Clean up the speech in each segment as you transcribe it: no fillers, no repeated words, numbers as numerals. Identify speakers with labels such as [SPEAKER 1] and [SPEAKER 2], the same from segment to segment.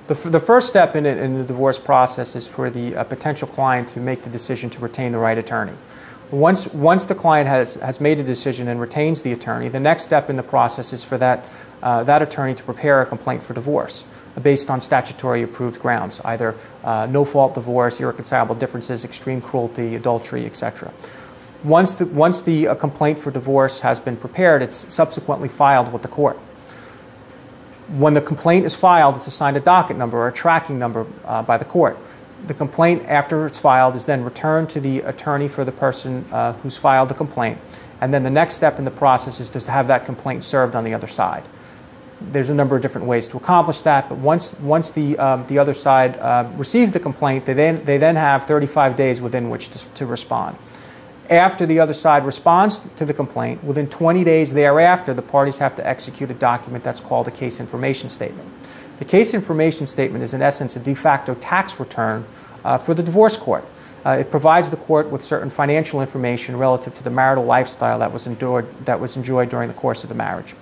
[SPEAKER 1] The first step in the divorce process is for the potential client to make the decision to retain the right attorney. Once the client has made a decision and retains the attorney, the next step in the process is for that attorney to prepare a complaint for divorce based on statutory approved grounds, either no-fault divorce, irreconcilable differences, extreme cruelty, adultery, etc. Once the complaint for divorce has been prepared, it's subsequently filed with the court. When the complaint is filed, it's assigned a docket number or a tracking number by the court. The complaint, after it's filed, is then returned to the attorney for the person who's filed the complaint. And then the next step in the process is to have that complaint served on the other side. There's a number of different ways to accomplish that, but once the other side receives the complaint, they then have 35 days within which to respond. After the other side responds to the complaint, within 20 days thereafter, the parties have to execute a document that's called a case information statement. The case information statement is in essence a de facto tax return for the divorce court. It provides the court with certain financial information relative to the marital lifestyle that was enjoyed during the course of the marriage.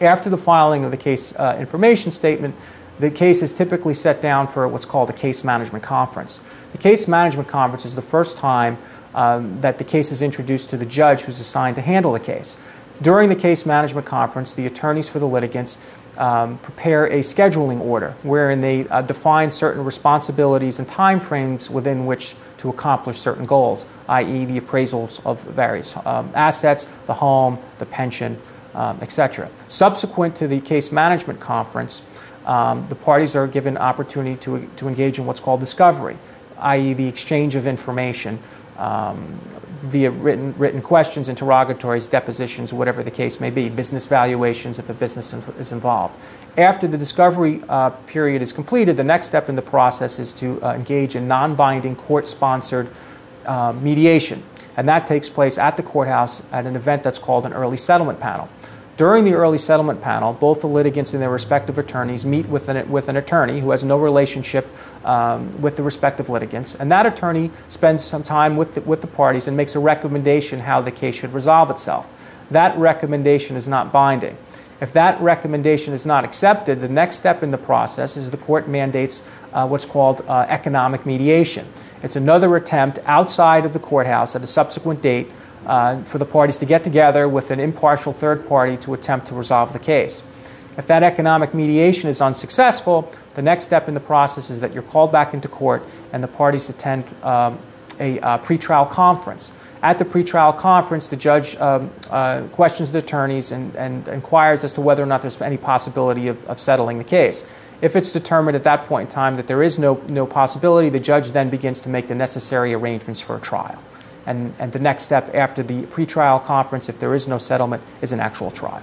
[SPEAKER 1] After the filing of the case information statement, the case is typically set down for what's called a case management conference. The case management conference is the first time that the case is introduced to the judge who's assigned to handle the case. During the case management conference, the attorneys for the litigants prepare a scheduling order wherein they define certain responsibilities and time frames within which to accomplish certain goals, i.e. the appraisals of various assets, the home, the pension, etc. Subsequent to the case management conference, the parties are given opportunity to engage in what's called discovery, i.e. the exchange of information via written questions, interrogatories, depositions, whatever the case may be, business valuations if a business is involved. After the discovery period is completed, the next step in the process is to engage in non-binding court-sponsored mediation. And that takes place at the courthouse at an event that's called an early settlement panel. During the early settlement panel, both the litigants and their respective attorneys meet with an attorney who has no relationship with the respective litigants, and that attorney spends some time with the parties and makes a recommendation how the case should resolve itself. That recommendation is not binding. If that recommendation is not accepted, the next step in the process is the court mandates what's called economic mediation. It's another attempt outside of the courthouse at a subsequent date for the parties to get together with an impartial third party to attempt to resolve the case. If that economic mediation is unsuccessful, the next step in the process is that you're called back into court and the parties attend a pretrial conference. At the pretrial conference, the judge questions the attorneys and inquires as to whether or not there's any possibility of settling the case. If it's determined at that point in time that there is no possibility, the judge then begins to make the necessary arrangements for a trial. And the next step after the pretrial conference, if there is no settlement, is an actual trial.